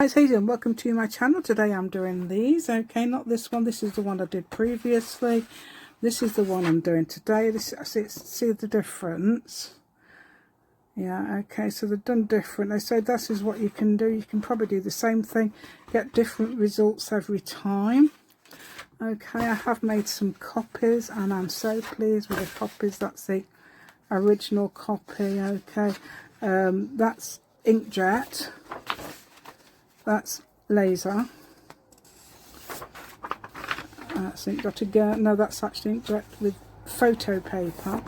Guys, how you doing? Welcome to my channel. Today I'm doing these. Okay, not this one. This is the one I did previously. This is the one I'm doing today. This, see the difference? Yeah, okay, so they're done different. They say this is what you can do. You can probably do the same thing, get different results every time. Okay, I have made some copies and I'm so pleased with the copies. That's the original copy. Okay, that's inkjet. That's laser. That's inkjet again. No, that's actually inkjet with photo paper.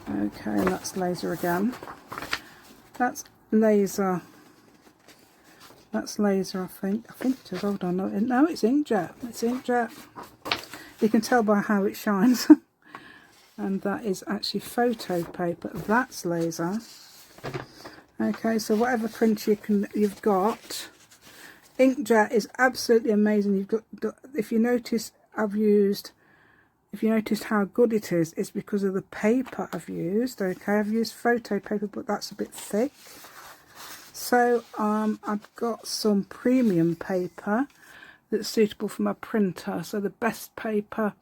Okay, and that's laser again. That's laser. That's laser, I think. I think it is. Hold on. No, it's inkjet. It's inkjet. You can tell by how it shines. And that is actually photo paper. That's laser. Okay, so whatever print you've got. Inkjet is absolutely amazing. You've got, if you notice how good it is, it's because of the paper I've used. Okay, I've used photo paper, but that's a bit thick. So I've got some premium paper that's suitable for my printer. So the best paper,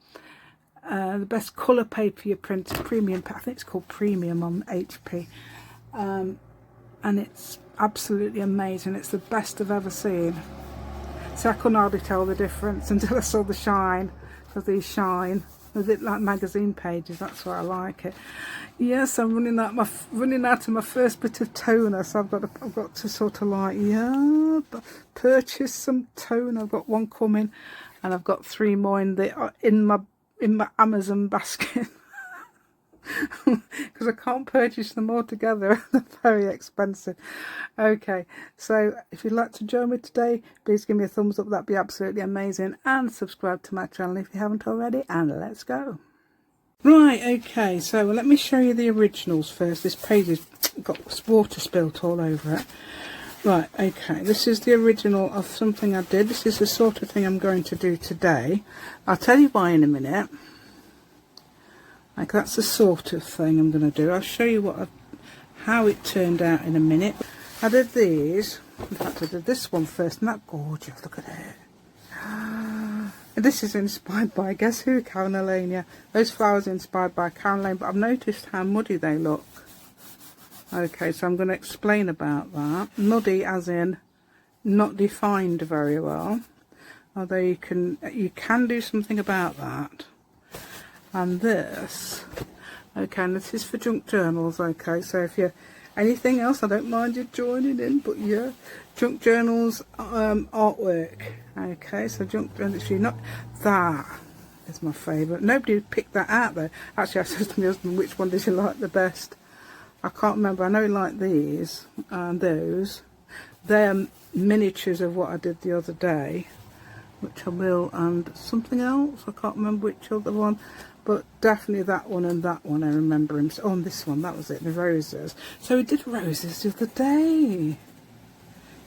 the best colour paper you print is premium. I think it's called premium on HP, and it's absolutely amazing. It's the best I've ever seen. So I couldn't hardly tell the difference until I saw the shine, because these shine a bit like magazine pages. That's why I like it. Yes, I'm running out of my first bit of toner, so I've got to sort of like, yeah, purchase some toner. I've got one coming, and I've got 3 more in my Amazon basket. Because I can't purchase them all together. They're very expensive. Okay, so if you'd like to join me today, please give me a thumbs up. That'd be absolutely amazing, and subscribe to my channel if you haven't already, and let's go. Right, okay, so let me show you the originals first. This page has got water spilt all over it. Right, okay, this is the original of something I did. This is the sort of thing I'm going to do today. I'll tell you why in a minute. Like, that's the sort of thing I'm going to do. I'll show you how it turned out in a minute. I did these. In fact, I did this one first, and that's gorgeous. Look at it. And this is inspired by, guess who? Carolina. Those flowers are inspired by Carolina, but I've noticed how muddy they look. Okay, so I'm going to explain about that. Muddy as in not defined very well. Although you can do something about that. And this, okay, and this is for junk journals. Okay, so if you're anything else, I don't mind you joining in, but yeah, junk journals, artwork. Okay, so junk journals, if you're not, that is my favourite. Nobody picked that out though. Actually, I said to my husband, which one did you like the best? I can't remember. I know he liked these and those. They're miniatures of what I did the other day, which I will, and something else. I can't remember which other one. But definitely that one and that one, I remember him. Oh, and this one, that was it, the roses. So we did roses the other day.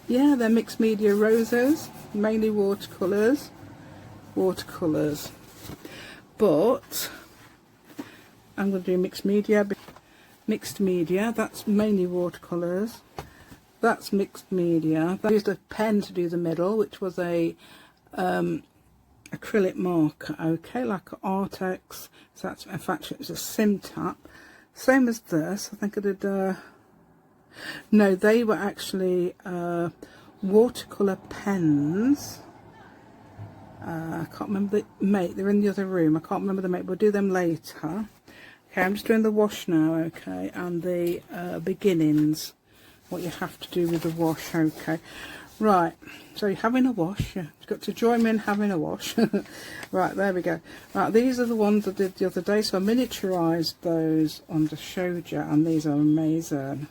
Yeah, they're mixed media roses, mainly watercolours. Watercolours. But I'm going to do mixed media. Mixed media, that's mainly watercolours. That's mixed media. I used a pen to do the middle, which was a acrylic marker, okay, like an Artex. So that's, in fact, it was a sim tap, same as this. I think I did no, they were actually watercolor pens. I can't remember the make. They're in the other room. I can't remember the make. We'll do them later. Okay, I'm just doing the wash now. Okay, and the beginnings, what you have to do with the wash. Okay, right, so you're having a wash. You've got to join me in having a wash. Right, there we go. Right, these are the ones I did the other day. So I miniaturized those and just showed you, and these are amazing.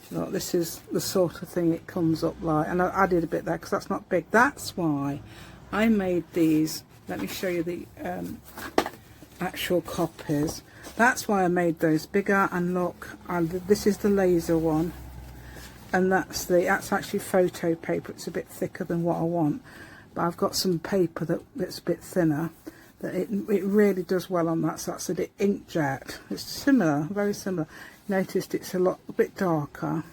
Look, this is the sort of thing it comes up like, and I added a bit there because that's not big. That's why I made these. Let me show you the actual copies. That's why I made those bigger. And look, and this is the laser one. And that's actually photo paper. It's a bit thicker than what I want, but I've got some paper that's a bit thinner. That it really does well on that. So that's a bit inkjet. It's similar, very similar. Noticed it's a bit darker.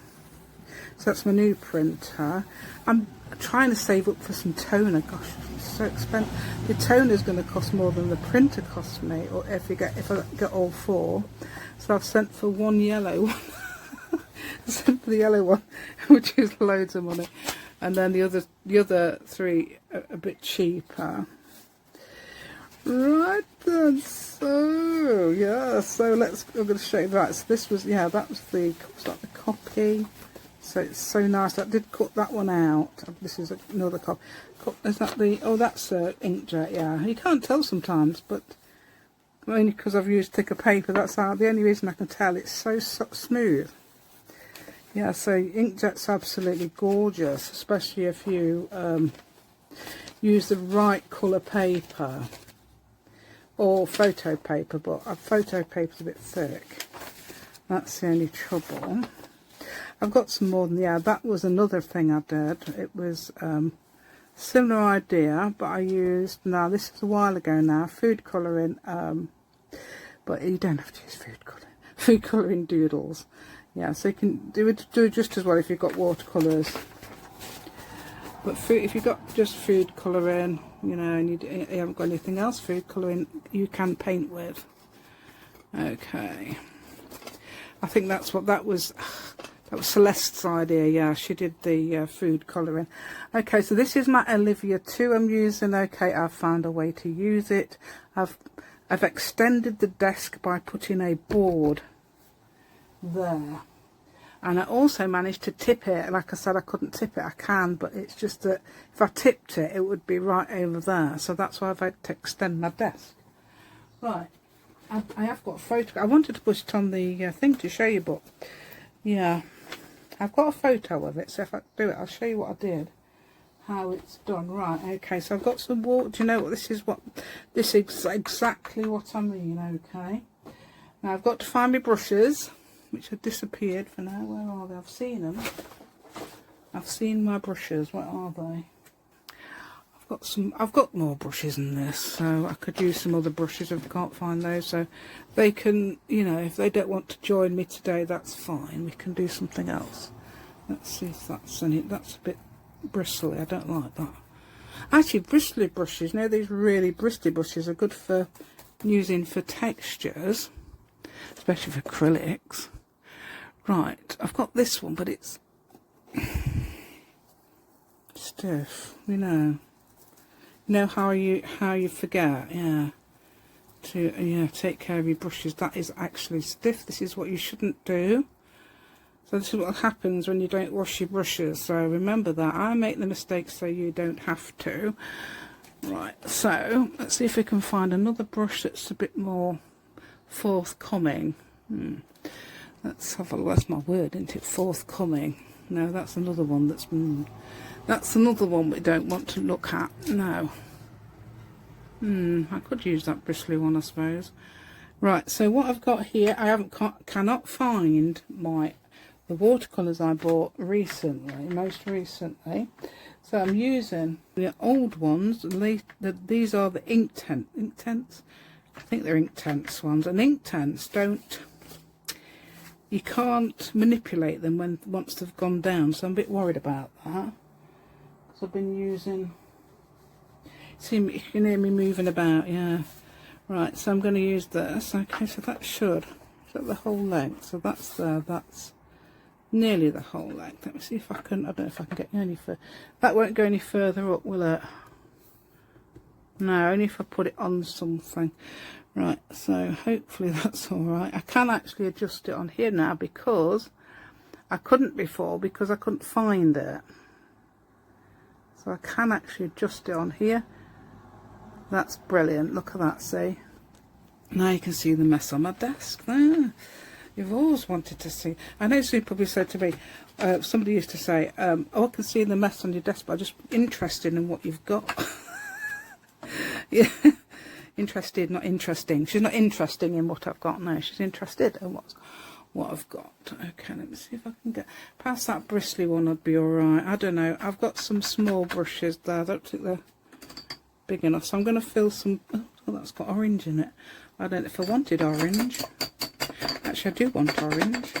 So that's my new printer. I'm trying to save up for some toner. Gosh, it's so expensive. The toner is going to cost more than the printer cost me, or if I get all 4. So I've sent for one yellow one. I sent for the yellow one, which is loads of money, and then the other 3 are a bit cheaper. Right then, so yeah, so I'm going to show you that. So this was, yeah, that was the copy. So it's so nice. I did cut that one out. This is another copy. Is that the, oh, that's inkjet, yeah. You can't tell sometimes, but only because I've used thicker paper. That's the only reason I can tell. It's so smooth. Yeah, so inkjet's absolutely gorgeous, especially if you use the right colour paper. Or photo paper, but photo paper's a bit thick. That's the only trouble. I've got some more than, yeah, that was another thing I did. It was similar idea, but I used, now this is a while ago now, food colouring, but you don't have to use food colouring doodles. Yeah, so you can do it just as well if you've got watercolours. But if you've got just food colouring, you know, and you haven't got anything else food colouring, you can paint with. Okay. I think that was Celeste's idea, yeah, she did the food colouring. Okay, so this is my Olivia 2 I'm using. Okay, I've found a way to use it. I've extended the desk by putting a board there. And I also managed to tip it. Like I said, I couldn't tip it. I can, but it's just that if I tipped it, it would be right over there. So that's why I've had to extend my desk. Right. I have got a photo. I wanted to put it on the thing to show you, but yeah, I've got a photo of it. So if I do it, I'll show you what I did, how it's done. Right. Okay. So I've got some water. Do you know what this is? This is exactly what I mean. Okay. Now I've got to find my brushes, which have disappeared for now. Where are they? I've seen them. I've seen my brushes. What are they? I've got more brushes than this, so I could use some other brushes if I can't find those. So they can, you know, if they don't want to join me today, that's fine. We can do something else. Let's see if that's any. That's a bit bristly. I don't like that. Actually, bristly brushes, you know, these really bristly brushes are good for using for textures, especially for acrylics. Right, I've got this one, but it's stiff, you know. You know how you forget, yeah, to take care of your brushes. That is actually stiff. This is what you shouldn't do. So this is what happens when you don't wash your brushes. So remember that. I make the mistake so you don't have to. Right, so let's see if we can find another brush that's a bit more forthcoming. Let's have a look. That's my word, isn't it? Forthcoming. No, that's another one that's another one we don't want to look at. No. I could use that bristly one, I suppose. Right, so what I've got here, cannot find the watercolours I bought most recently. So I'm using the old ones. These are the Inktense. I think they're Inktense ones. And Inktense you can't manipulate them once they've gone down. So I'm a bit worried about that. Because I've been using. See, you can hear me moving about, yeah. Right, so I'm going to use this. Okay, so that is that the whole length? So that's there. That's nearly the whole length. Let me see if I can. I don't know if I can get any further. That won't go any further up, will it? No, only if I put it on something. Right, so hopefully that's all right. I can actually adjust it on here now because I couldn't before because I couldn't find it. So I can actually adjust it on here. That's brilliant. Look at that, see? Now you can see the mess on my desk there. You've always wanted to see. I know somebody probably said to me, somebody used to say, oh, I can see the mess on your desk, but I'm just interested in what you've got. Yeah. Interested, not interesting. She's not interesting in what I've got. No, she's interested in what I've got. Okay, let me see if I can get past that bristly one. I'd be all right. I don't know. I've got some small brushes there. I don't think they're big enough. So I'm going to fill some. Oh, that's got orange in it. I don't know if I wanted orange. Actually, I do want orange.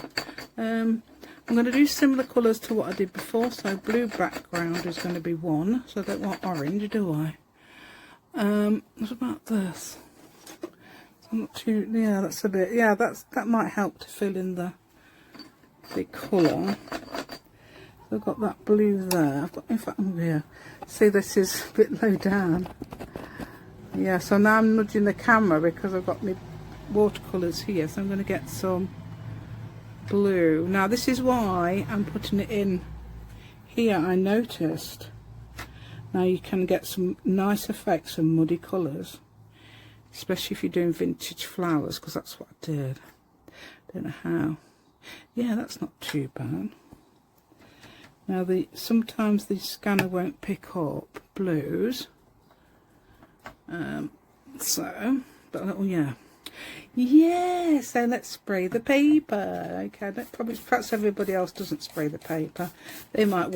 I'm going to do similar colours to what I did before. So blue background is going to be one. So I don't want orange, do I? What about this? I'm not too, yeah, that's a bit, yeah, that might help to fill in the colour. So I've got that blue there. I've got, in fact, oh yeah, see, this is a bit low down. Yeah, so now I'm nudging the camera because I've got my watercolours here, so I'm going to get some blue. Now this is why I'm putting it in here. I noticed now you can get some nice effects from muddy colours, especially if you're doing vintage flowers, because that's what I did. Don't know how. Yeah, that's not too bad. Now sometimes the scanner won't pick up blues, but oh yeah. Yeah, so let's spray the paper. Okay, perhaps everybody else doesn't spray the paper. They might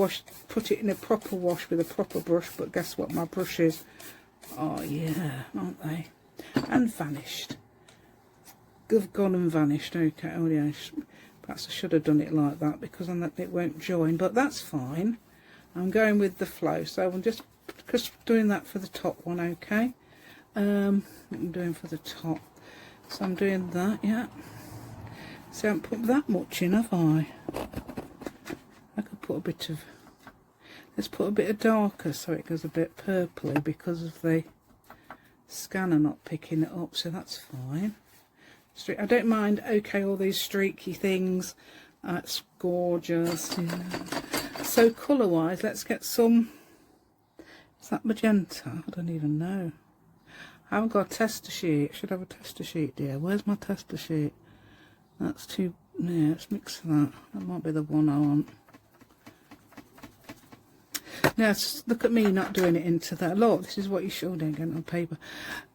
put it in a proper wash with a proper brush, but guess what, my brushes, oh yeah, aren't they? And vanished. They've gone and vanished. Okay, oh yeah, perhaps I should have done it like that because then it won't join, but that's fine. I'm going with the flow, so I'm just doing that for the top one, okay? I'm doing for the top. So I'm doing that, yeah. So I haven't put that much in, have I? I could put a bit of, let's put a bit of darker so it goes a bit purpley because of the scanner not picking it up, so that's fine. I don't mind, okay, all these streaky things. That's gorgeous. Yeah. So colour wise, let's get some, is that magenta? I don't even know. I haven't got a tester sheet. I should have a tester sheet, dear. Where's my tester sheet? That's too, yeah, let's mix that. That might be the one I want. Now, look at me not doing it into that. Look, this is what you should do again on paper.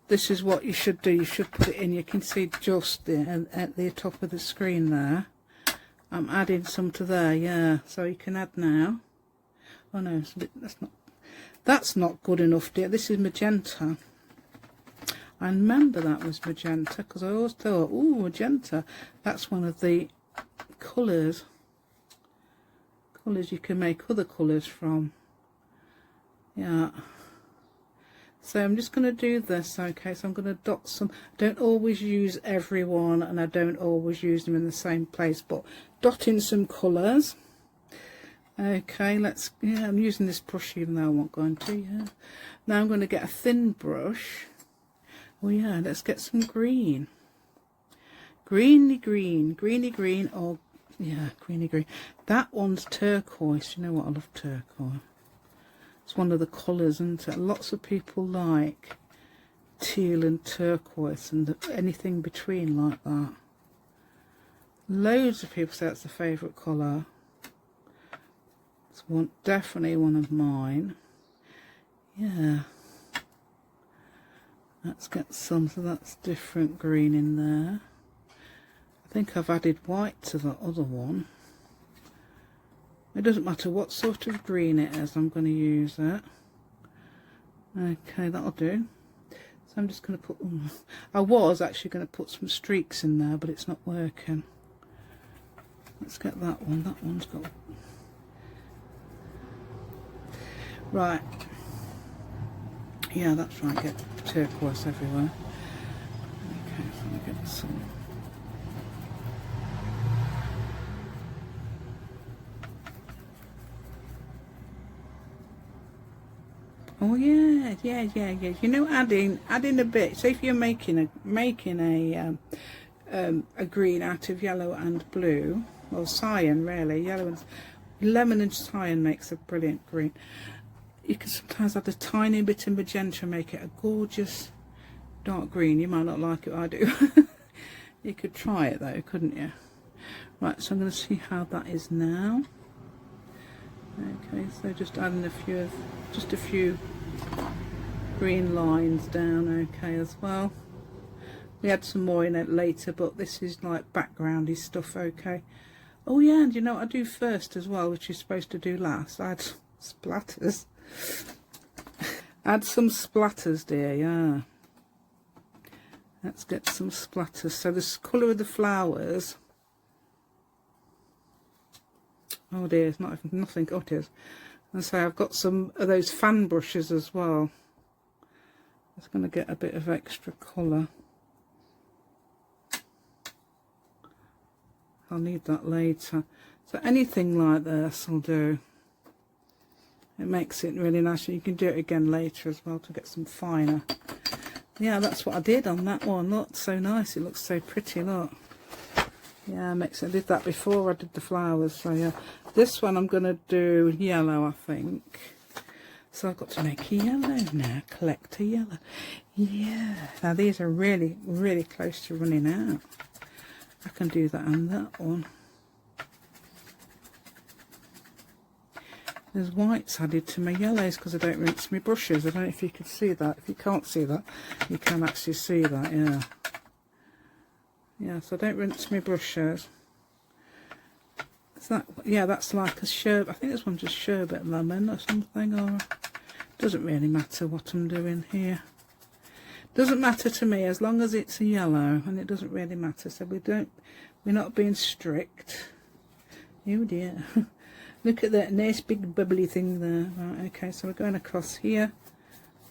This is what you should do. You should put it in. You can see just there at the top of the screen there. I'm adding some to there, yeah. So you can add now. Oh no, that's not good enough, dear. This is magenta. I remember that was magenta because I always thought, oh, magenta, that's one of the colours you can make other colours from. Yeah. So I'm just going to do this, okay, so I'm going to dot some. I don't always use everyone and I don't always use them in the same place, but dotting some colours. Okay, yeah, I'm using this brush even though I won't go into, yeah. Now I'm going to get a thin brush. Oh yeah, let's get some green. Greeny green, or yeah, greeny green. That one's turquoise. You know what, I love turquoise. It's one of the colours, isn't it? Lots of people like teal and turquoise and anything between like that. Loads of people say it's a favourite colour. It's definitely one of mine. Yeah. Let's get some, so that's different green in there. I think I've added white to the other one. It doesn't matter what sort of green it is, I'm going to use it. Okay, that'll do. So I'm just going to put, I was actually going to put some streaks in there, but it's not working. Let's get that one. That one's got, right. Yeah, that's right, get turquoise everywhere. Okay, so let me get some. Oh yeah. You know, adding a bit. So if you're making a green out of yellow and blue, or cyan really, yellow and lemon and cyan makes a brilliant green. You can sometimes add a tiny bit of magenta and make it a gorgeous dark green. You might not like it, I do. You could try it though, couldn't you? Right, so I'm going to see how that is now. Okay, so just adding just a few green lines down, okay, as well. We add some more in it later, but this is like backgroundy stuff, okay. Oh yeah, and you know what I do first as well, which you're supposed to do last? Add splatters. Add some splatters, dear, yeah. Let's get some splatters. So the colour of the flowers, Oh dear, it's not even nothing. Oh, it is. And so I've got some of those fan brushes as well. It's going to get a bit of extra colour. I'll need that later. So anything like this will do. It makes it really nice. You can do it again later as well to get some finer. Yeah, that's what I did on that one. Look, so nice. It looks so pretty, look. Yeah, I did that before I did the flowers. So yeah, this one I'm going to do yellow, I think. So I've got to make a yellow now. Collect a yellow. Yeah. Now these are really, really close to running out. I can do that on that one. There's whites added to my yellows because I don't rinse my brushes. I don't know if you can see that. If you can't see that, you can actually see that, yeah. Yeah, so I don't rinse my brushes. Is that, yeah, that's like a sherbet. I think this one's just sherbet lemon or something, or doesn't really matter what I'm doing here. Doesn't matter to me as long as it's a yellow, and it doesn't really matter. So we're not being strict. Oh dear. Look at that nice big bubbly thing there. Right, okay, so we're going across here.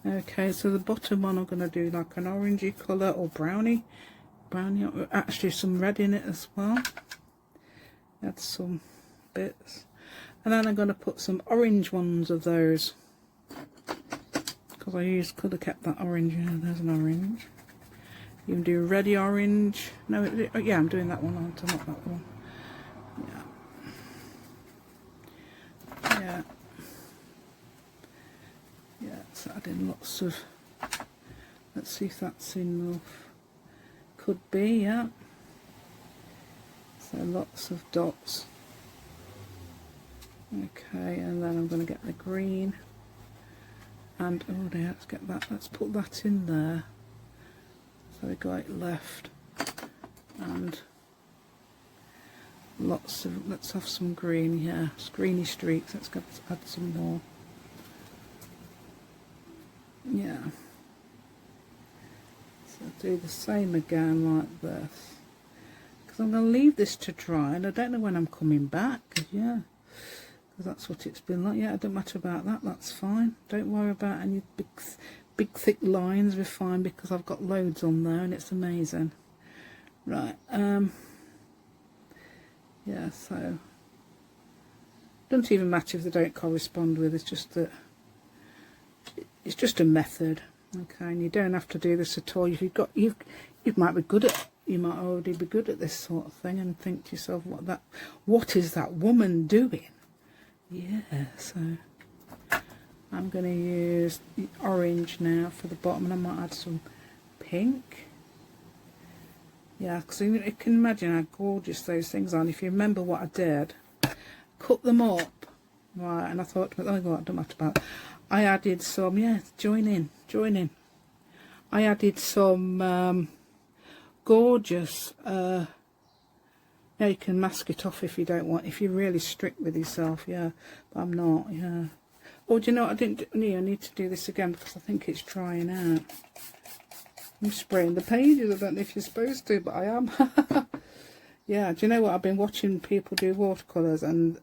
Okay, so the bottom one I'm going to do like an orangey colour or brownie. Actually some red in it as well. Add some bits. And then I'm going to put some orange ones of those. Because I could have kept that orange. Yeah, there's an orange. You can do reddy orange. No, yeah, I'm doing that one. Not that one. Yeah. Yeah, yeah, it's adding lots of, let's see if that's enough, could be, yeah, so lots of dots. Okay, and then I'm going to get the green, and oh dear, let's get that, let's put that in there, so we got it left, and lots of, let's have some green here, greeny streaks, let's add some more. Yeah, so do the same again like this, because I'm going to leave this to dry, and I don't know when I'm coming back, yeah, because that's what it's been like. Yeah, it don't matter about that, that's fine, don't worry about any big thick lines, we're fine, because I've got loads on there and it's amazing. Right, yeah, so doesn't even matter if they don't correspond with, it's just that it's just a method. Okay, and you don't have to do this at all. If you might be good at, you might already be good at this sort of thing and think to yourself, what is that woman doing? Yeah, so I'm going to use the orange now for the bottom, and I might add some pink. Yeah, because you can imagine how gorgeous those things are. And if you remember what I did, cut them up, right, and I thought, oh God, it don't matter about it. I added some, yeah, join in. I added some gorgeous, yeah, you can mask it off if you don't want, if you're really strict with yourself, yeah, but I'm not, yeah. Or do you know what, I need to do this again because I think it's drying out. I'm spraying the pages, I don't know if you're supposed to, but I am. Yeah, do you know what, I've been watching people do watercolours, and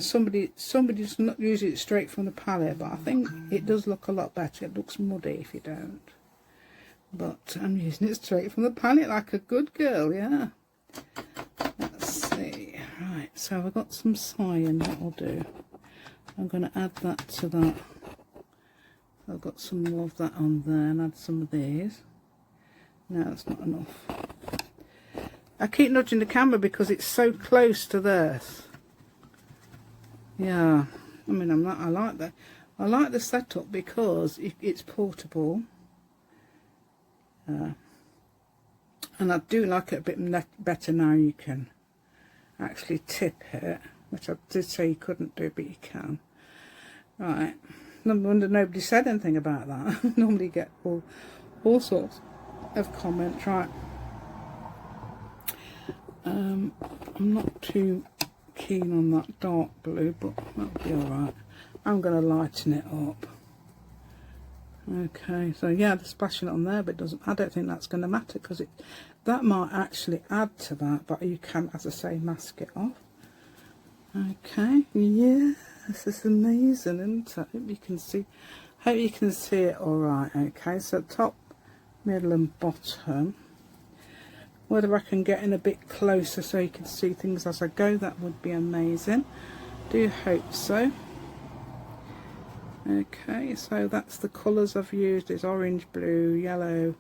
somebody's not using it straight from the palette, but I think it does look a lot better. It looks muddy if you don't, but I'm using it straight from the palette like a good girl, yeah. Let's see, right, so I've got some cyan, that will do. I'm going to add that to that. I've got some more of that on there, and add some of these. No, that's not enough. I keep nudging the camera because it's so close to this. Yeah, I mean, I like that. I like the setup because it's portable. And I do like it a bit better now. You can actually tip it, which I did say you couldn't do, but you can. Right. No wonder nobody said anything about that. Normally get all sorts of comments. Right. I'm not too keen on that dark blue, but that'll be alright. I'm going to lighten it up. Okay, so yeah, they're splashing it on there, but I don't think that's going to matter, because that might actually add to that, but you can, as I say, mask it off. Okay, yeah, this is amazing, isn't it? Hope you can see it all right. Okay, so top, middle and bottom. Whether I can get in a bit closer so you can see things as I go, that would be amazing. Do hope so. Okay, so that's the colours I've used. It's orange, blue, yellow,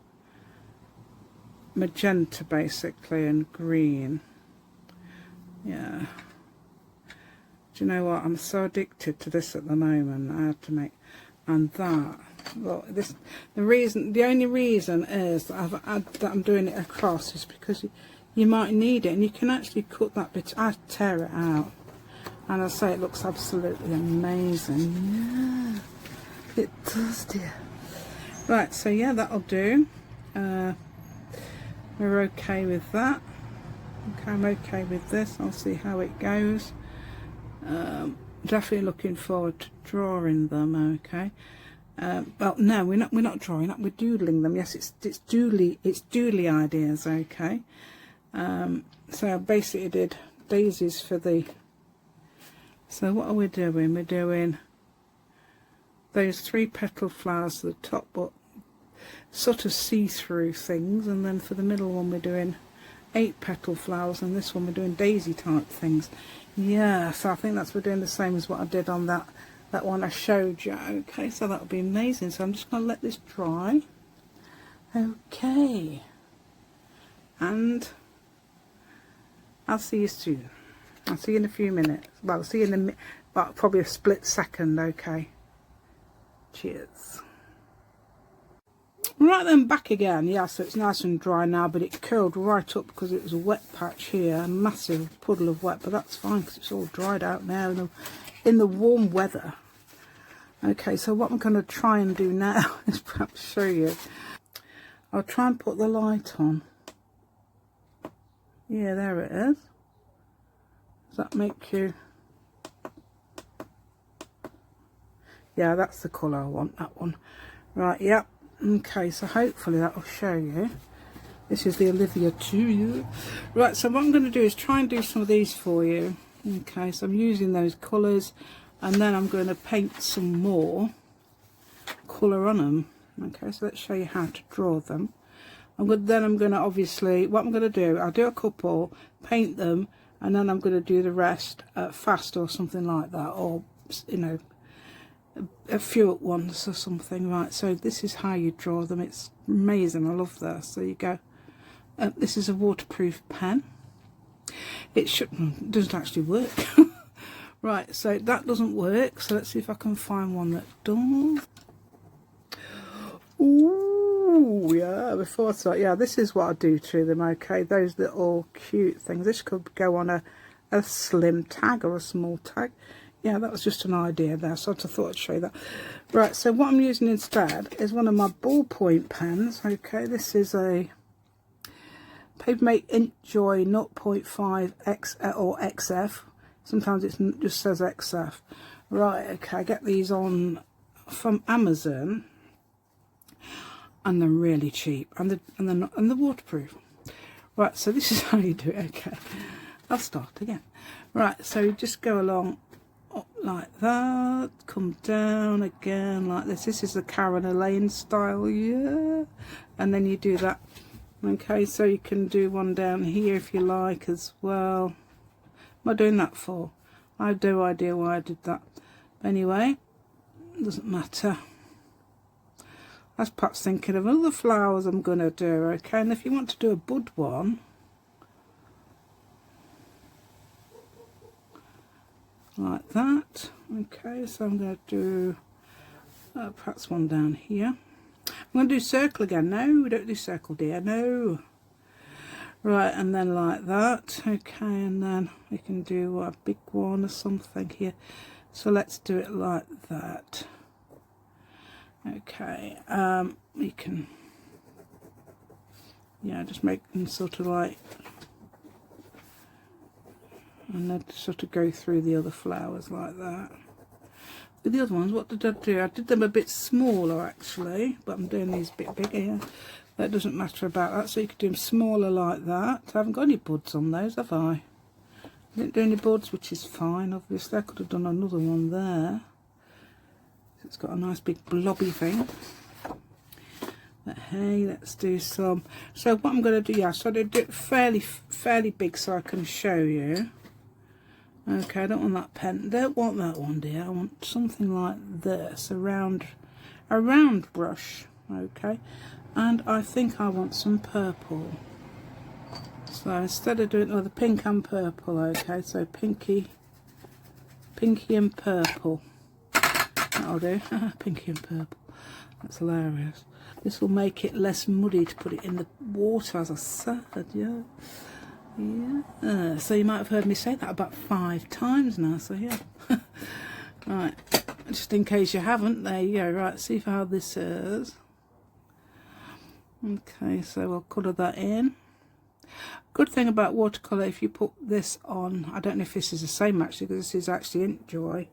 magenta basically, and green. Yeah. Do you know what? I'm so addicted to this at the moment. I have to make, and that. Look, this. The only reason is that I'm doing it across is because you might need it, and you can actually cut that bit. I tear it out, and I say it looks absolutely amazing. Yeah, it does, dear. Right, so yeah, that'll do. We're okay with that. Okay, I'm okay with this. I'll see how it goes. Definitely looking forward to drawing them. Okay. Well, no, we're not drawing up. We're doodling them. Yes, it's doodly ideas. Okay. So I basically did daisies for the. So what are we doing? We're doing those 3 petal flowers to the top, but sort of see-through things, and then for the middle one we're doing 8 petal flowers, and this one we're doing daisy type things. Yeah, so I think we're doing the same as what I did on that one I showed you. Okay, so that'll be amazing. So I'm just going to let this dry. Okay, and I'll see you soon. I'll see you in a few minutes. Well, I'll see you in probably a split second. Okay, cheers. Right then, back again. Yeah, so it's nice and dry now, but it curled right up because it was a wet patch here, a massive puddle of wet, but that's fine because it's all dried out now in the warm weather. Okay, so what I'm going to try and do now is perhaps show you. I'll try and put the light on. Yeah, there it is. Does that make you... Yeah, that's the colour I want, that one. Right, yep. Okay, so hopefully that will show you. This is the Olivia 2. Right, so what I'm going to do is try and do some of these for you. Okay, so I'm using those colours, and then I'm going to paint some more colour on them. Okay, so let's show you how to draw them. Then I'm going to obviously, what I'm going to do, I'll do a couple, paint them, and then I'm going to do the rest fast or something like that, or, you know, a few at once or something. Right, so this is how you draw them. It's amazing. I love this. So you go, this is a waterproof pen. It doesn't actually work. Right, so that doesn't work, so let's see if I can find one that does. Ooh, yeah, before I start, yeah, this is what I do to them. Okay, those little cute things. This could go on a slim tag or a small tag. Yeah, that was just an idea there, so I thought I'd show you that. Right, so what I'm using instead is one of my ballpoint pens. Okay, this is a Papermate Inkjoy 0.5 X or XF. Sometimes it just says XF. Right, okay, I get these from Amazon, and they're really cheap, and they're waterproof. Right, so this is how you do it. Okay, I'll start again. Right, so just go along up like that, come down again like this. This is the Karen Elaine style, yeah. And then you do that. Okay, so you can do one down here if you like as well. What am I doing that for? I have no idea why I did that. But anyway, it doesn't matter. I was perhaps thinking of all the flowers I'm going to do. Okay, and if you want to do a bud one, like that. Okay, so I'm going to do perhaps one down here. I'm going to do circle again. No, we don't do circle, dear. No. Right, and then like that. Okay, and then we can do a big one or something here. So let's do it like that. Okay, we can, yeah, just make them sort of like, and then sort of go through the other flowers like that. With the other ones, what did I do? I did them a bit smaller actually, but I'm doing these a bit bigger here. That doesn't matter about that, so you could do them smaller like that. I haven't got any buds on those, have I? Didn't do any buds, which is fine. Obviously I could have done another one there. It's got a nice big blobby thing. But hey, let's do some. So what I'm going to do, yeah, so I did it fairly big so I can show you. Okay, I don't want that pen. Don't want that one, dear. I want something like this, a round brush. Okay, and I think I want some purple. So instead of doing the pink and purple, okay, so pinky and purple. That'll do. Pinky and purple. That's hilarious. This will make it less muddy to put it in the water, as I said, yeah. Yeah. So you might have heard me say that about 5 times now, so yeah. Right, just in case you haven't, there you go. Right, see how this is. Okay, so we'll colour that in. Good thing about watercolour, if you put this on, I don't know if this is the same actually, because this is actually Inkjoy,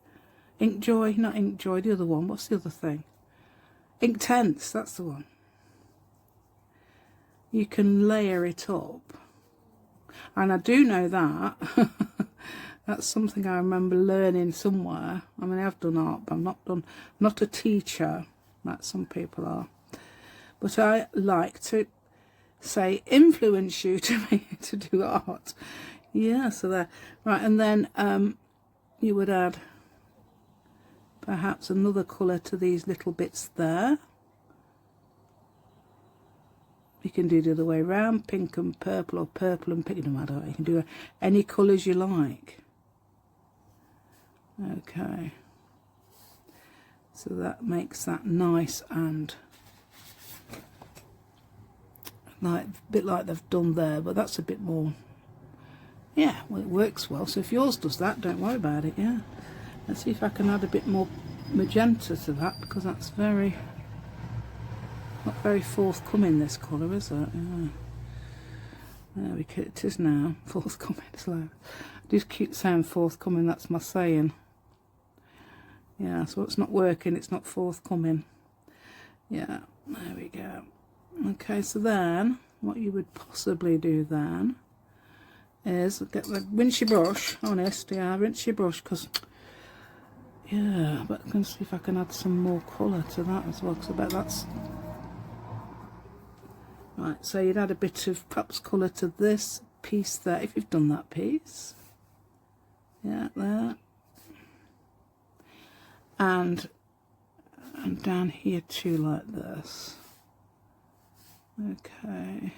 not Inkjoy, the other one. What's the other thing? Inktense, that's the one. You can layer it up. And I do know that. That's something I remember learning somewhere. I mean, I've done art, but I'm not a teacher, like some people are. But I like to say influence you to do art. Yeah, so there. Right, and then you would add perhaps another colour to these little bits there. You can do the other way around, pink and purple, or purple and pink, no matter. You can do any colours you like. Okay, so that makes that nice and like a bit like they've done there, but that's a bit more, yeah, well, it works well. So if yours does that, don't worry about it. Yeah, let's see if I can add a bit more magenta to that, because that's not very forthcoming, this colour, is it? Yeah. There we go, it is now forthcoming. Slow. I just keep saying forthcoming, that's my saying. Yeah, so it's not working, it's not forthcoming. Yeah, there we go. Okay, so then what you would possibly do then is get the rinse your brush, honest, yeah, rinse your brush, because yeah, but I can see if I can add some more colour to that as well, because I bet that's right. So you'd add a bit of perhaps colour to this piece there, if you've done that piece. Yeah, there. And down here too, like this. Okay,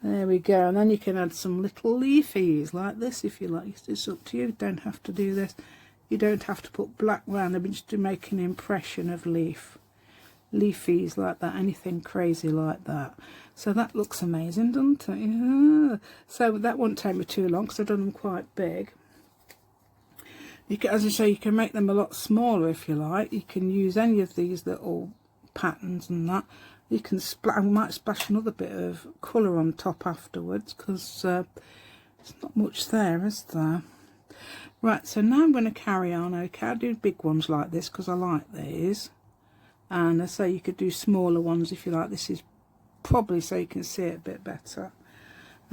there we go. And then you can add some little leafies like this if you like. It's up to you. You don't have to do this. You don't have to put black round them, just to make an impression of leafies like that, anything crazy like that. So that looks amazing, doesn't it? Yeah. So that won't take me too long, because I've done them quite big. You can, as I say, you can make them a lot smaller if you like. You can use any of these little patterns and that. You can I might splash another bit of colour on top afterwards, because there's not much there, is there? Right, so now I'm going to carry on. Okay, I'll do big ones like this because I like these. And I say you could do smaller ones if you like. This is probably so you can see it a bit better.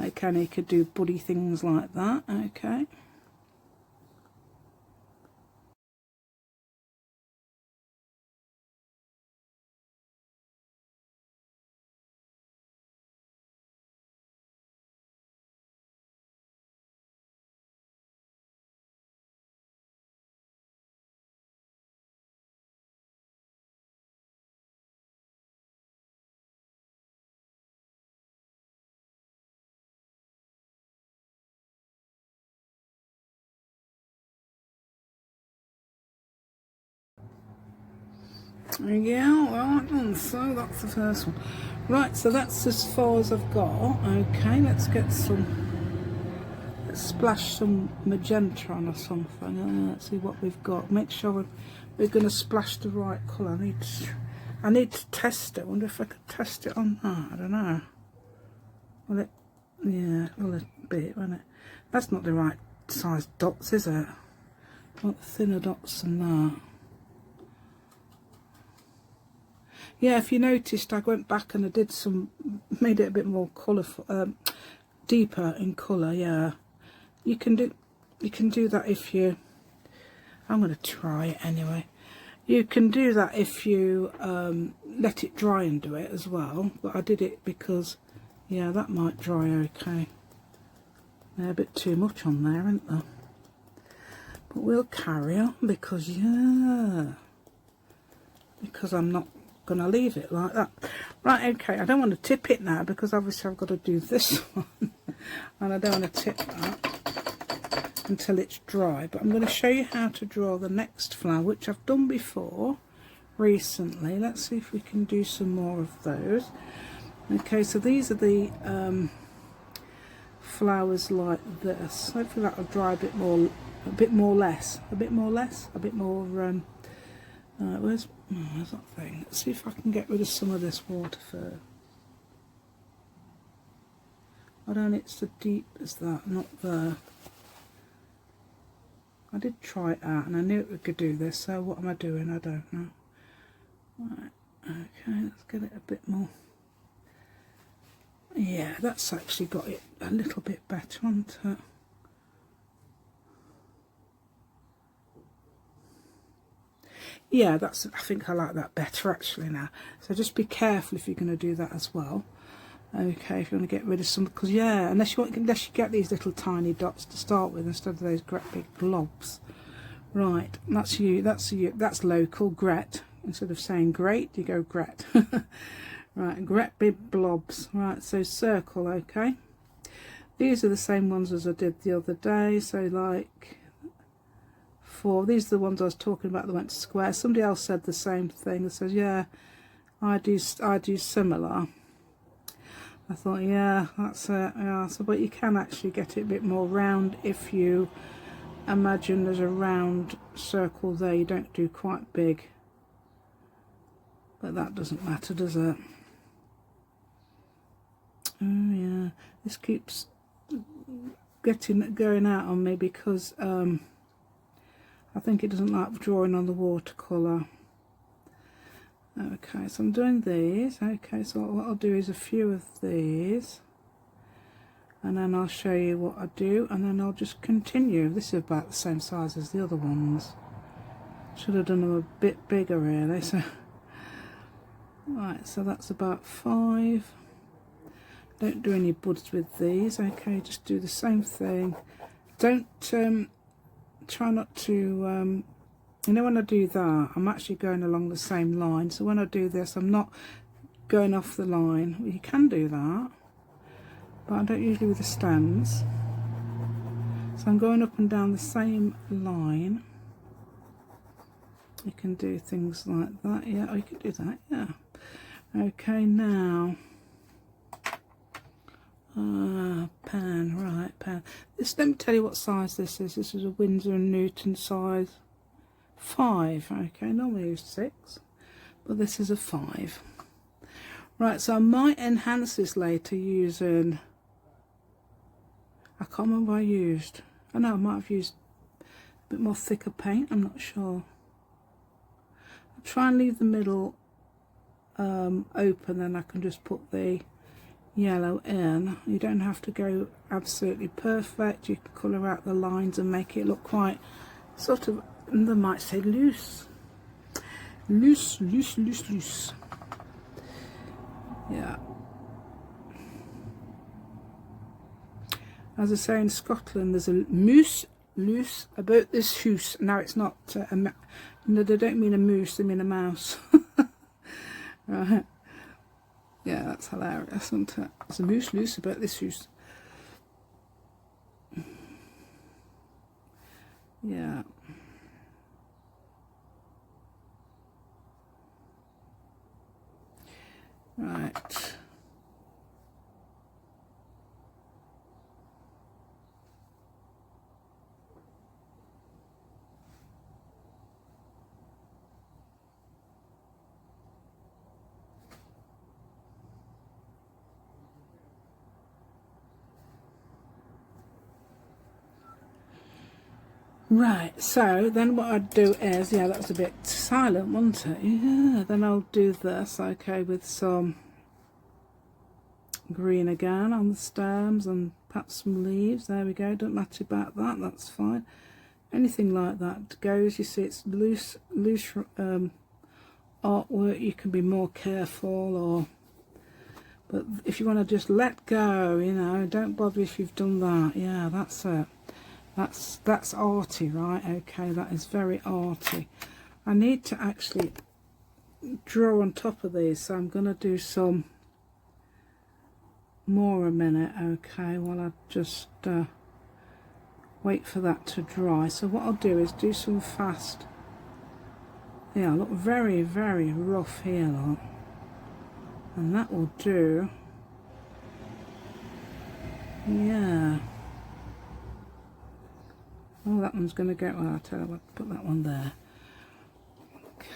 Okay, and you could do buddy things like that. Okay. Yeah, right, and so that's the first one. Right, so that's as far as I've got. Okay, let's get some, let's splash some magenta on or something. Let's see what we've got. Make sure we're going to splash the right colour. I need to test it. I wonder if I could test it on that. I don't know. Will it? Yeah, well, a bit, won't it? That's not the right size dots, is it? I want thinner dots than that. Yeah, if you noticed, I went back and I did made it a bit more colourful, deeper in colour, yeah. you can do that if you, I'm going to try it anyway. You can do that if you let it dry and do it as well, but I did it because, yeah, that might dry okay. They're a bit too much on there, aren't they? But we'll carry on because, yeah, because I'm not going to leave it like that. Right, okay, I don't want to tip it now because obviously I've got to do this one. And I don't want to tip that until it's dry. But I'm going to show you how to draw the next flower, which I've done before recently. Let's see if we can do some more of those. Okay, so these are the flowers like this. Hopefully that will dry a bit more less. Where's that thing? Let's see if I can get rid of some of this water first. I don't know, it's so deep as that, not there. I did try it out and I knew we could do this, so what am I doing? I don't know. Right, okay, let's get it a bit more. Yeah, that's actually got it a little bit better, hasn't it? Yeah, that's, I think I like that better actually now. So just be careful if you're going to do that as well. Okay, if you want to get rid of some, because yeah, unless you get these little tiny dots to start with instead of those great big blobs. Right, that's local, gret. Instead of saying great, you go gret. Right, gret big blobs. Right, so circle, okay. These are the same ones as I did the other day, so like these are the ones I was talking about that went to square. Somebody else said the same thing. It says, yeah, I do similar. I thought, yeah, that's it. Yeah, so, but you can actually get it a bit more round if you imagine there's a round circle there. You don't do quite big, but that doesn't matter, does it? Oh yeah, this keeps going out on me because I think it doesn't like drawing on the watercolor. Okay, so I'm doing these. Okay, so what I'll do is a few of these, and then I'll show you what I do, and then I'll just continue. This is about the same size as the other ones. Should have done them a bit bigger really. So right, so that's about 5. Don't do any buds with these. Okay, just do the same thing. Don't try not to you know, when I do that, I'm actually going along the same line, so when I do this I'm not going off the line. Well, you can do that, but I don't usually with the stems, so I'm going up and down the same line. You can do things like that, yeah, oh, you can do that, yeah. Okay, now pan, right, pan. This, let me tell you what size this is. This is a Winsor & Newton size 5. Okay, normally I use 6, but this is a 5. Right, so I might enhance this later using, I can't remember what I used. I know I might have used a bit more thicker paint, I'm not sure. I'll try and leave the middle open, then I can just put the yellow in. You don't have to go absolutely perfect. You can colour out the lines and make it look quite sort of, they might say loose. Loose. Yeah. As I say in Scotland, there's a moose loose about this hoose. Now it's not no, they don't mean a moose, they mean a mouse. Right. Yeah, that's hilarious, isn't it? There's a moose loose about this hoose. Yeah. Right. Right, so then what I'd do is, yeah, that was a bit silent, wasn't it? Yeah, then I'll do this, okay, with some green again on the stems and perhaps some leaves. There we go. Don't matter about that, that's fine. Anything like that goes. You see, it's loose artwork. You can be more careful, or but if you want to just let go, you know, don't bother if you've done that. Yeah, that's it. That's arty, right? Okay, that is very arty. I need to actually draw on top of these, so I'm going to do some more a minute. Okay, while I just wait for that to dry. So what I'll do is do some fast. Yeah, look, very, very rough here, look. And that will do. Yeah. Oh, that one's going to go. Well, I'll tell you what, put that one there.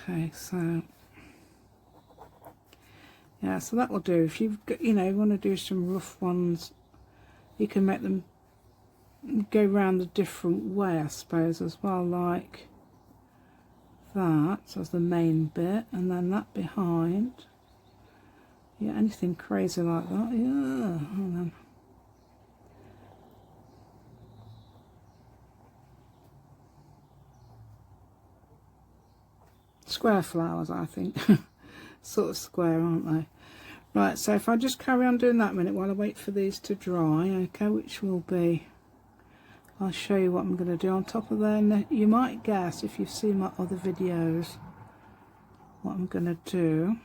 Okay, so yeah, so that will do. If you've got, you know, you want to do some rough ones, you can make them go round a different way, I suppose, as well, like that. So that's the main bit, and then that behind. Yeah, anything crazy like that. Yeah, and then square flowers, I think. Sort of square, aren't they? Right, so if I just carry on doing that a minute while I wait for these to dry, okay, which will be, I'll show you what I'm going to do on top of there. You might guess, if you've seen my other videos, what I'm going to do.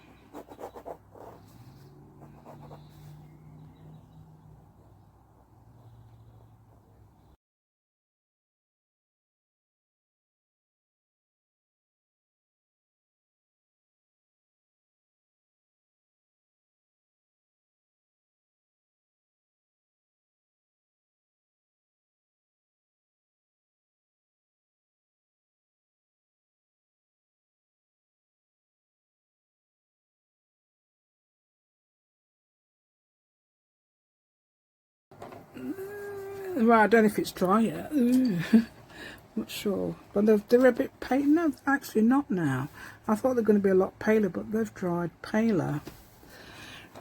Right, I don't know if it's dry yet. Not sure, but they're a bit pale. No, actually not now. I thought they're going to be a lot paler, but they've dried paler.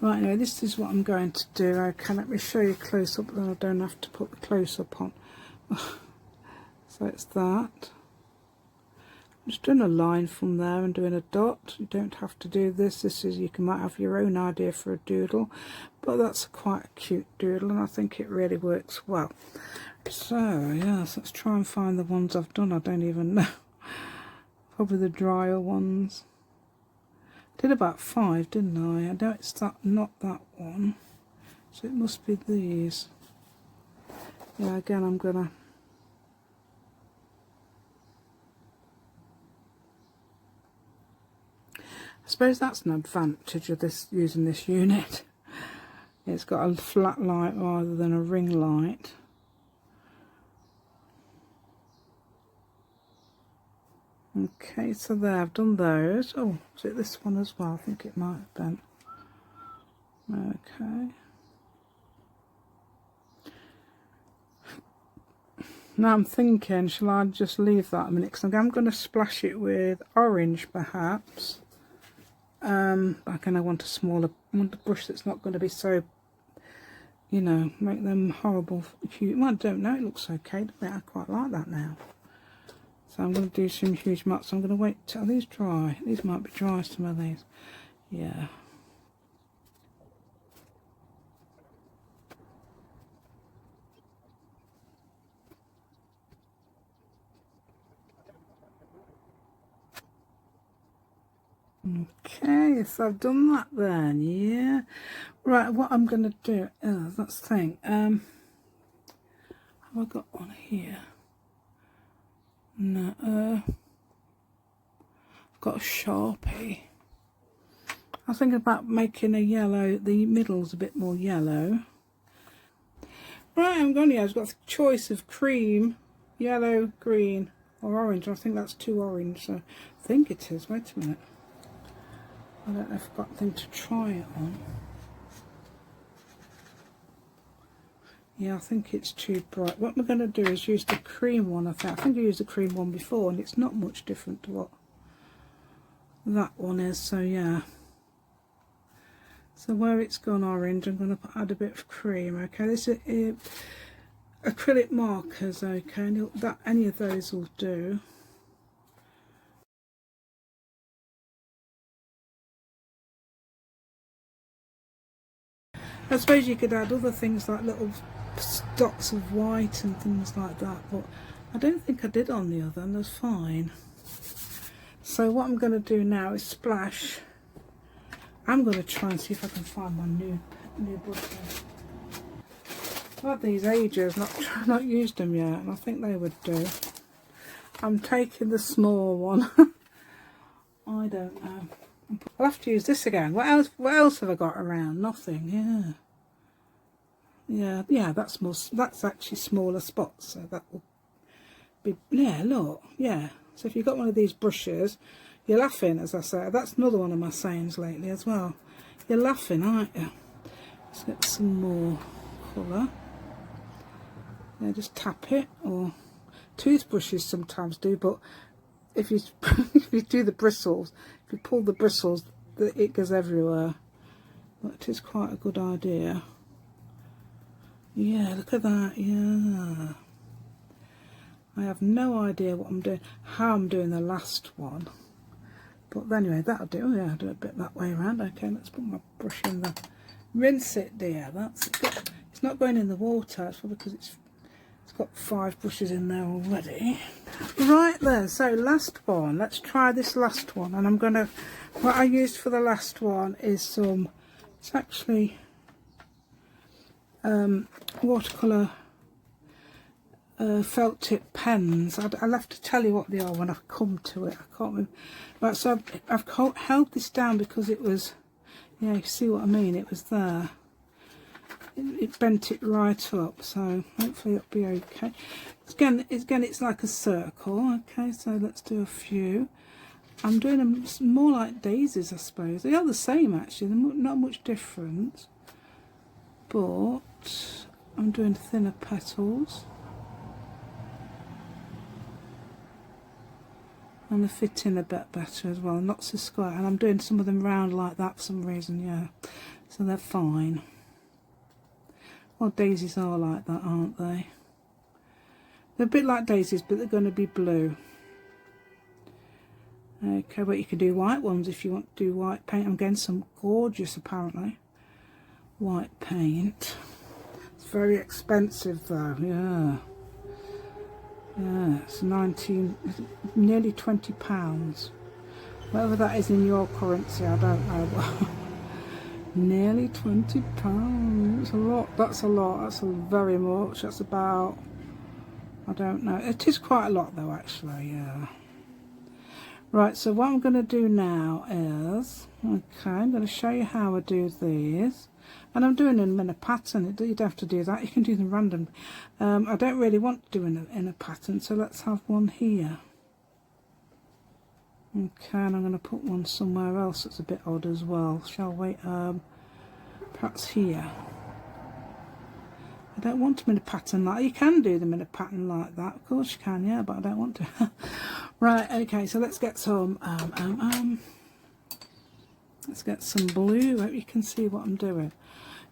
Right, anyway, this is what I'm going to do. Okay, let me show you close up, then I don't have to put the close up on. So it's that. I'm just doing a line from there and doing a dot. You don't have to do this. This is, you might have your own idea for a doodle, but that's quite a cute doodle, and I think it really works well. So yes, let's try and find the ones I've done. I don't even know. Probably the drier ones. Did about 5, didn't I? I know it's that, not that one, so it must be these. Yeah, again, I'm gonna. I suppose that's an advantage of this, using this unit. It's got a flat light rather than a ring light. Okay, so there, I've done those. Oh, is it this one as well? I think it might have been. Okay. Now I'm thinking, shall I just leave that a minute? Because I'm going to splash it with orange, perhaps. I kind of want a brush that's not going to be so, you know, make them horrible. Well, I don't know, it looks okay, doesn't it? I quite like that now. So I'm going to do some huge marks. I'm going to wait till these dry. These might be dry, some of these. Yeah. Okay, so I've done that then, yeah. Right, what I'm going to do is, let's think. Have I got one here? No, I've got a Sharpie. I was thinking about making a yellow, the middle's a bit more yellow. Right, I'm going to, I've got a choice of cream, yellow, green, or orange. I think that's too orange, so I think it is. Wait a minute. I don't know if I've got anything to try it on. Yeah, I think it's too bright. What we're going to do is use the cream one. I think I used the cream one before, and it's not much different to what that one is. So yeah. So where it's gone orange, I'm going to add a bit of cream. Okay, this is acrylic markers. Okay, and that any of those will do. I suppose you could add other things like little dots of white and things like that, but I don't think I did on the other, and that's fine. So what I'm going to do now is splash. I'm going to try and see if I can find my new brushes. I've had these ages, not used them yet, and I think they would do. I'm taking the small one. I don't know. I'll have to use this again. What else have I got around? Nothing. Yeah. That's actually smaller spots, so that will be. Yeah, look. Yeah. So if you've got one of these brushes, you're laughing, as I say. That's another one of my sayings lately as well. You're laughing, aren't you? Let's get some more colour. Yeah, just tap it, or toothbrushes sometimes do, but if you if you do the bristles, if you pull the bristles, it goes everywhere. But it is quite a good idea. Yeah, look at that. Yeah, I have no idea what I'm doing, how I'm doing the last one, but anyway, that'll do. Oh, yeah, I'll do a bit that way around. Okay, let's put my brush in there. Rinse it, dear. That's it. It's not going in the water. It's probably because it's got 5 brushes in there already. Right then, so last one. Let's try this last one, and I'm gonna. What I used for the last one is some. It's actually watercolor felt tip pens. I'll have to tell you what they are when I come to it. I can't remember. Right, so I've held this down because it was. Yeah, you see what I mean. It was there. It bent it right up, so hopefully it'll be okay. Again, it's like a circle. Okay, so let's do a few. I'm doing them more like daisies, I suppose. They are the same actually. They're not much difference, but I'm doing thinner petals, and they fit in a bit better as well. Not so square, and I'm doing some of them round like that for some reason. Yeah, so they're fine. Well, daisies are like that, aren't they? They're a bit like daisies, but they're going to be blue. Okay, but you can do white ones if you want to do white paint. I'm getting some gorgeous, apparently, white paint. It's very expensive though. Yeah, it's nearly £20. Whatever that is in your currency, I don't know. Nearly £20. That's a lot. That's a lot. That's very much. That's about. I don't know. It is quite a lot though, actually. Yeah. Right. So what I'm going to do now is, okay, I'm going to show you how I do these, and I'm doing them in a pattern. You don't have to do that. You can do them random. I don't really want to do in a pattern, so let's have one here. Okay, and I'm going to put one somewhere else that's a bit odd as well, shall we? Perhaps here. I don't want them in a pattern like that. You can do them in a pattern like that, of course you can, yeah, but I don't want to. Right, okay, so let's get some let's get some blue. I hope you can see what I'm doing.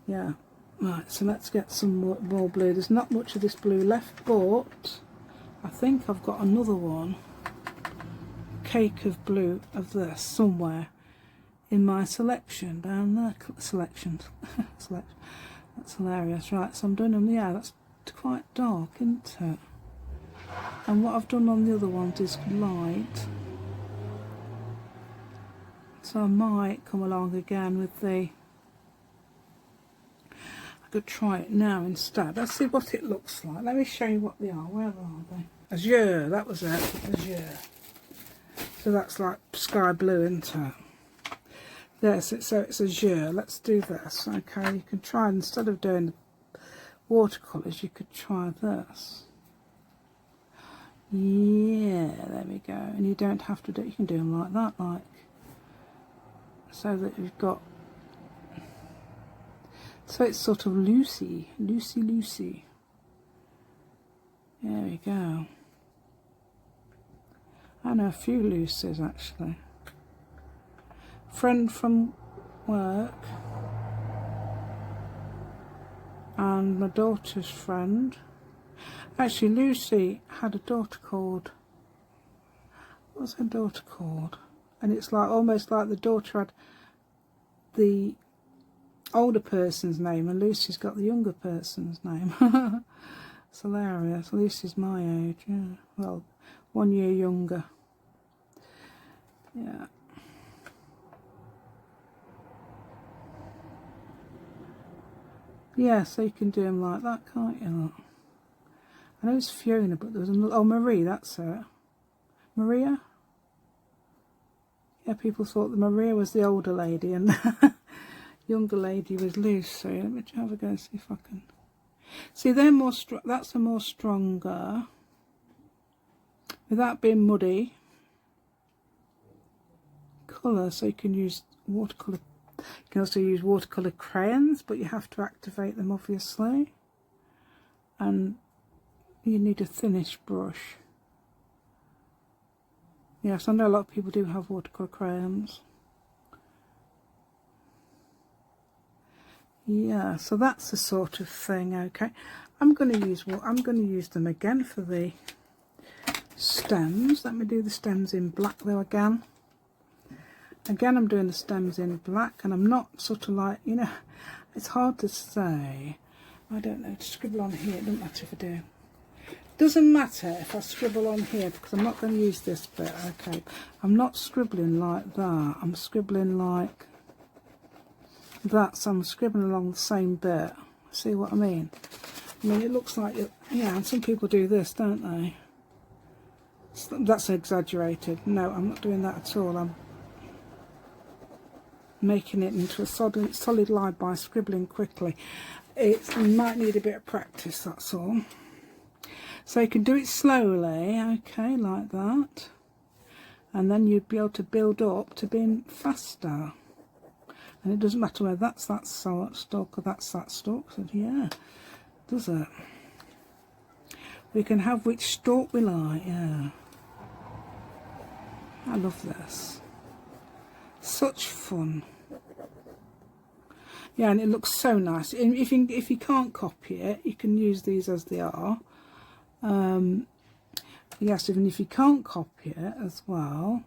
Yeah, right, so let's get some more blue. There's not much of this blue left, but I think I've got another one. Cake of blue of this somewhere in my selection down there. Selection. That's hilarious. Right, so I'm doing them. Yeah, that's quite dark, isn't it? And what I've done on the other ones is light, so I might come along again with the. I could try it now instead. Let's see what it looks like. Let me show you what they are. Where are they? Azure. That was it. Azure. So that's like sky blue, isn't it? Yes, so it's azure. Let's do this. Okay, you can try, instead of doing the watercolours, you could try this. Yeah, there we go. And you don't have to do it. You can do them like that, like so that you've got. So it's sort of loosey. There we go. I know a few Lucies actually. Friend from work and my daughter's friend. Actually, Lucy had a daughter called, what was her daughter called? And it's like almost like the daughter had the older person's name and Lucy's got the younger person's name. It's hilarious. Lucy's my age, yeah. Well, 1 year younger. Yeah. Yeah, so you can do them like that, can't you? Look. I know it's Fiona, but there was another, oh, Marie, that's it. Maria? Yeah, people thought that Maria was the older lady and the younger lady was Lucy. Let me have a go and see if I can. See, they're more that's a more stronger, without being muddy, colour, so you can use watercolour. You can also use watercolour crayons, but you have to activate them obviously. And you need a thinnish brush. Yes, I know a lot of people do have watercolour crayons. Yeah, so that's the sort of thing. Okay, I'm going to use them again for the stems. Let me do the stems in black though again. Again, I'm doing the stems in black, and I'm not sort of like, you know, it's hard to say. I don't know, to scribble on here, it doesn't matter if I do. Doesn't matter if I scribble on here because I'm not going to use this bit. Okay, I'm not scribbling like that. I'm scribbling like that, so I'm scribbling along the same bit. See what I mean? I mean, it looks like it, yeah, and some people do this, don't they? That's exaggerated. No, I'm not doing that at all. I'm making it into a solid line by scribbling quickly. It might need a bit of practice, that's all. So you can do it slowly, okay, like that, and then you'd be able to build up to being faster. And it doesn't matter whether that's that stalk or that's that stalk. So yeah, does it? We can have which stalk we like. Yeah, I love this. Such fun. Yeah, and it looks so nice. If you can't copy it, you can use these as they are. Yes, even if you can't copy it as well,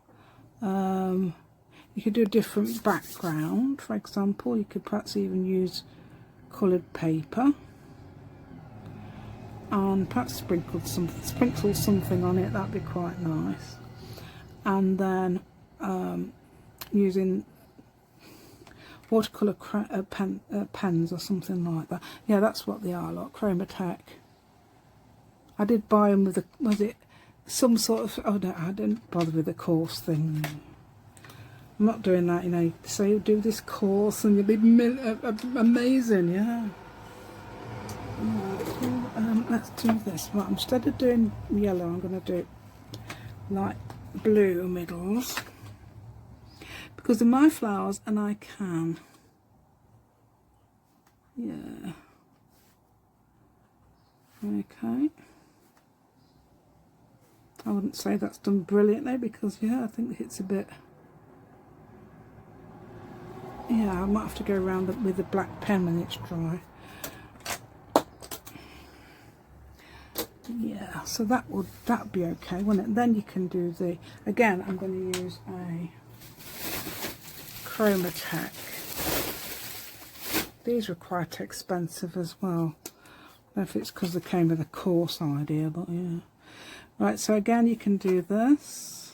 you could do a different background. For example, you could perhaps even use coloured paper and perhaps sprinkle something on it. That'd be quite nice. And then using watercolour pens or something like that. Yeah, that's what they are, like Chromatech. I did buy them with a, was it some sort of, oh no, I didn't bother with the course thing. I'm not doing that, you know, so you do this course and you'll be amazing, yeah. Right, let's do this. Right, instead of doing yellow, I'm going to do light blue middles. Because they're my flowers and I can. Yeah. Okay. I wouldn't say that's done brilliantly because, yeah, I think it's a bit... Yeah, I might have to go around with the black pen when it's dry. Yeah, so that'd be okay, wouldn't it? Then you can do the... Again, I'm going to use a Chromatech. These were quite expensive as well. I don't know if it's because they came with a course idea, but yeah. Right, so again you can do this.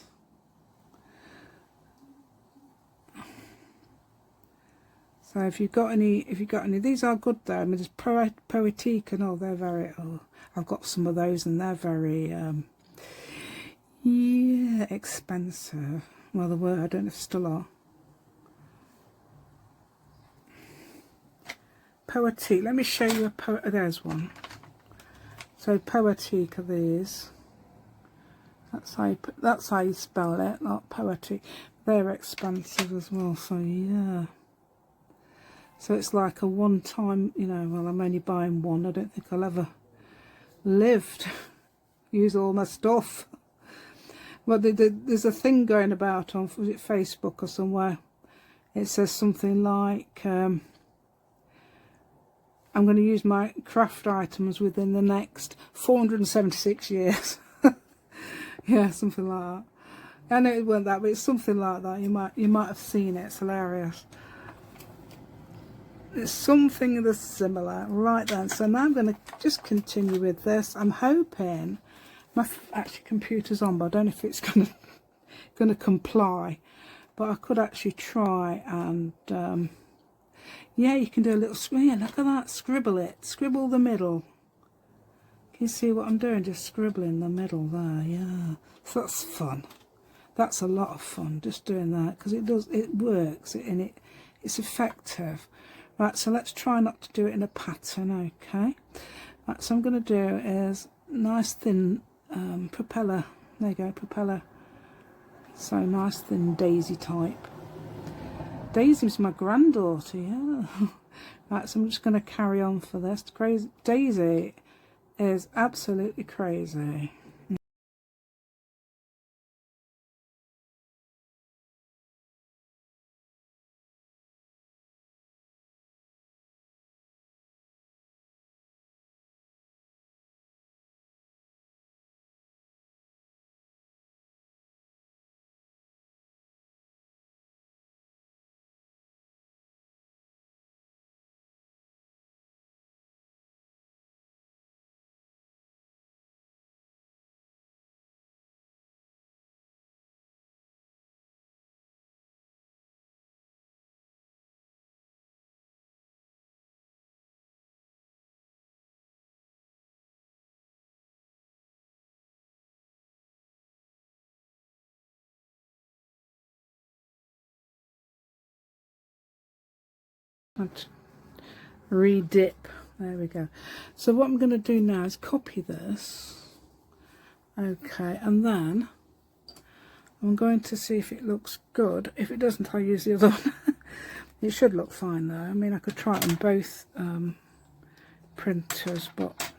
So if you've got any, these are good though. I mean, there's Poetique and all. They're very. Oh, I've got some of those, and they're very. Yeah, expensive. Well, they were. I don't know if they still are. Poetique. Let me show you a there's one. So Poetique are these. That's how you spell it, not Poetique. They're expensive as well, so yeah. So it's like a one-time, you know, well, I'm only buying one. I don't think I'll ever live to use all my stuff. Well, there's a thing going about on, was it Facebook or somewhere? It says something like, I'm going to use my craft items within the next 476 years. Yeah, something like that. I know it wasn't that, but it's something like that. You might have seen it. It's hilarious. It's something that's similar. Right then, so now I'm going to just continue with this. I'm hoping my actually computer's on, but I don't know if it's going to comply. But I could actually try and yeah, you can do a little yeah, look at that, scribble it, scribble the middle. Can you see what I'm doing? Just scribbling the middle there. Yeah, so that's fun. That's a lot of fun just doing that, because it works and it's effective. Right, so let's try not to do it in a pattern. Okay, right, so I'm going to do is nice thin propeller. There you go, propeller. So nice thin daisy type. Daisy's my granddaughter, yeah. Right, so I'm just going to carry on for this. Crazy Daisy is absolutely crazy. Re-dip. There we go. So what I'm going to do now is copy this. Okay, and then I'm going to see if it looks good. If it doesn't, I'll use the other one. It should look fine though. I mean, I could try it on both printers, but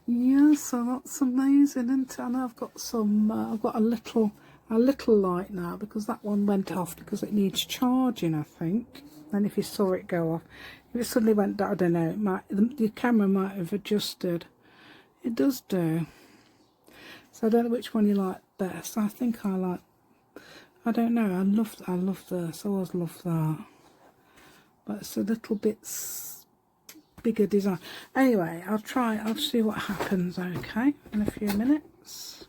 yeah, so that's amazing, isn't it? And I've got some, I've got a little light now, because that one went off because it needs charging, I think. And if you saw it go off, if it suddenly went down, I don't know, the camera might have adjusted. It does do. So I don't know which one you like best. I think I like, I don't know, I love this, I always love that. But it's a little bit bigger design. Anyway, I'll see what happens, okay, in a few minutes.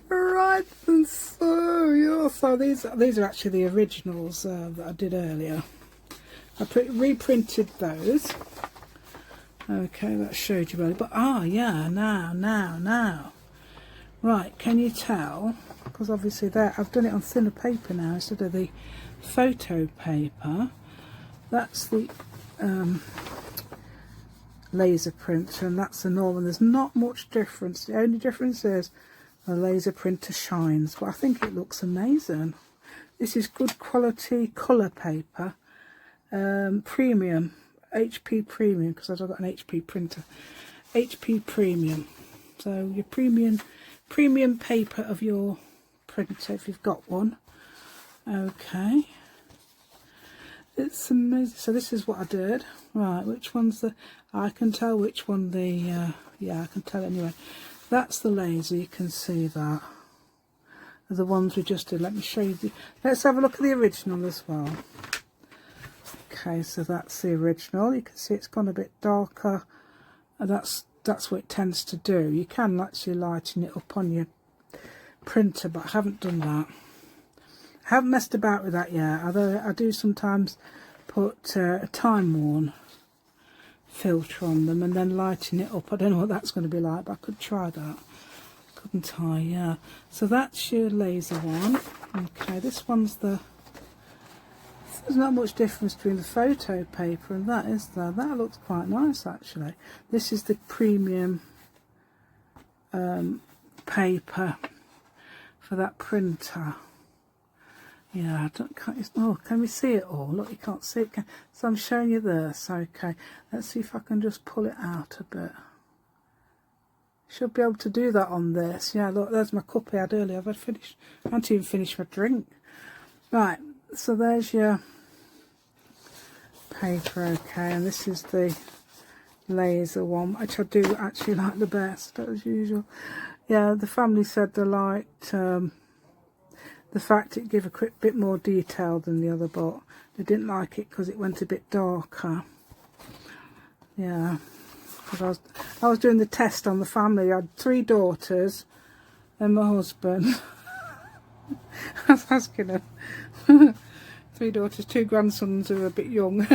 Right, and so yeah, so these are actually the originals that I did earlier. I reprinted those. Okay, that showed you earlier. But yeah, now. Right, can you tell? Because obviously I've done it on thinner paper now instead of the photo paper. That's the laser printer, and that's the normal. There's not much difference. The only difference is the laser printer shines, but I think it looks amazing. This is good quality colour paper, premium, HP premium, because I've got an HP printer, HP premium. So your premium paper of your printer, if you've got one. Okay, it's amazing. So this is what I did. Right, which one's the, I can tell which one the yeah, I can tell anyway. That's the laser, you can see that. The ones we just did. Let me show you. Let's have a look at the original as well. Okay, so that's the original. You can see it's gone a bit darker. And that's what it tends to do. You can actually lighten it up on your printer, but I haven't done that. I haven't messed about with that yet, although I do sometimes put a time worn filter on them and then lighten it up. I don't know what that's going to be like, but I could try that, couldn't I? Yeah, so that's your laser one. Okay, this one's the, there's not much difference between the photo paper and that, is there? That looks quite nice actually. This is the premium paper for that printer. Yeah, can we see it all? Look, you can't see it. So I'm showing you this. Okay, let's see if I can just pull it out a bit. Should be able to do that on this. Yeah, look, there's my cup I had earlier. I haven't even finished my drink. Right, so there's your paper. Okay, and this is the laser one, which I do actually like the best, as usual. Yeah, the family said they liked the fact it gave a quick bit more detail than the other, but they didn't like it because it went a bit darker. Yeah, because I was doing the test on the family. I had 3 daughters and my husband. I was asking them. 3 daughters, 2 grandsons who are a bit young.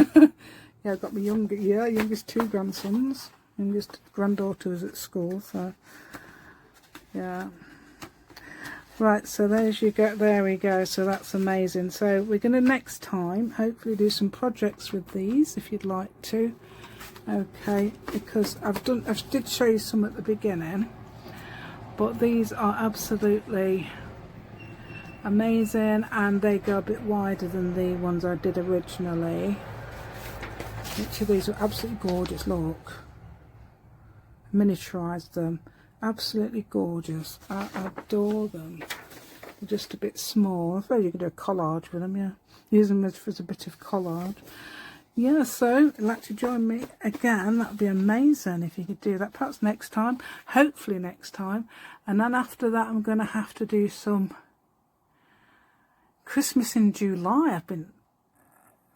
Yeah, I've got my youngest 2 grandsons. Youngest granddaughter was at school, so yeah. Right, so there's you go. There we go. So that's amazing. So we're going to next time hopefully do some projects with these, if you'd like to. Okay, because I did show you some at the beginning, but these are absolutely amazing, and they go a bit wider than the ones I did originally. Each of these are absolutely gorgeous. Look, miniaturized them, absolutely gorgeous. I adore them. They're just a bit small. I suppose you could do a collage with them. Yeah, use them as a bit of collage. Yeah, so if you'd like to join me again, that would be amazing if you could do that. Perhaps next time, hopefully next time. And then after that, I'm going to have to do some Christmas in July. I've been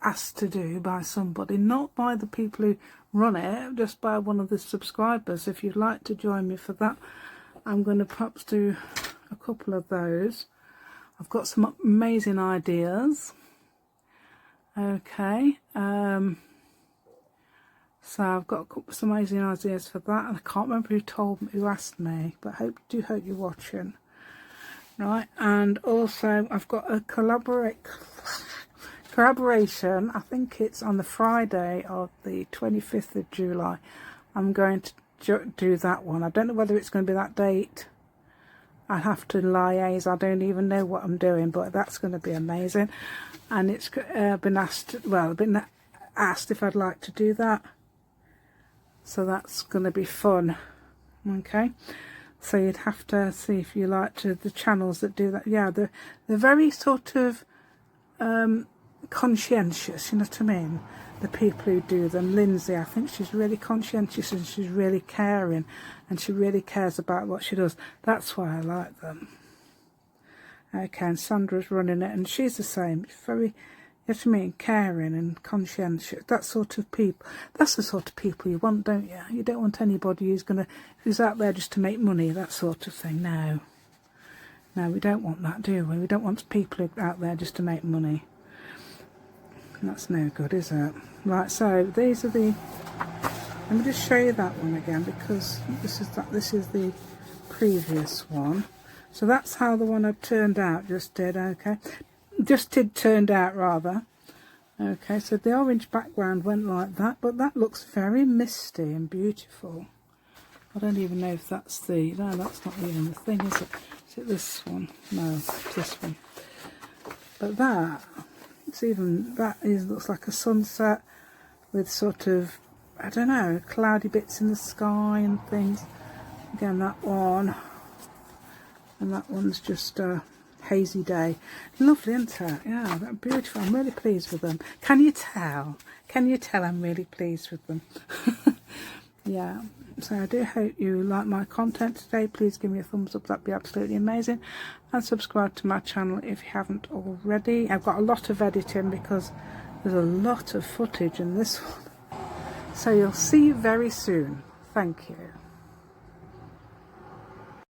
asked to do by somebody, not by the people who run it, just by one of the subscribers. If you'd like to join me for that, I'm going to perhaps do a couple of those. I've got some amazing ideas. Okay, so I've got some amazing ideas for that, and I can't remember who asked me, but do hope you're watching. Right, and also I've got a collaboration. I think it's on the Friday of the 25th of July. I'm going to do that one. I don't know whether it's going to be that date. I have to liaise. I don't even know what I'm doing, but that's going to be amazing. And it's been asked if I'd like to do that. So that's going to be fun. Okay. So you'd have to see if you like the channels that do that. Yeah, they're very sort of conscientious, you know what I mean? The people who do them. Lindsay, I think she's really conscientious and she's really caring, and she really cares about what she does. That's why I like them. Okay, and Sandra's running it, and she's the same. She's very, you know what I mean, caring and conscientious. That sort of people. That's the sort of people you want, don't you? You don't want anybody who's out there just to make money, that sort of thing. No, we don't want that, do we? We don't want people out there just to make money. That's no good, is it? Right, so these are the. Let me just show you that one again, because this is the previous one. So that's how the one I turned out turned out rather. Okay, so the orange background went like that, but that looks very misty and beautiful. I don't even know if that's no, that's not even the thing, is it? Is it this one? No, it's this one. But looks like a sunset with sort of, I don't know, cloudy bits in the sky and things. Again, that one. And that one's just a hazy day. Lovely, isn't it? Yeah, they're beautiful. I'm really pleased with them. Can you tell? Can you tell I'm really pleased with them? Yeah. So I do hope you like my content today. Please give me a thumbs up. That'd be absolutely amazing. And subscribe to my channel if you haven't already. I've got a lot of editing because there's a lot of footage in this one. So you'll see you very soon. Thank you.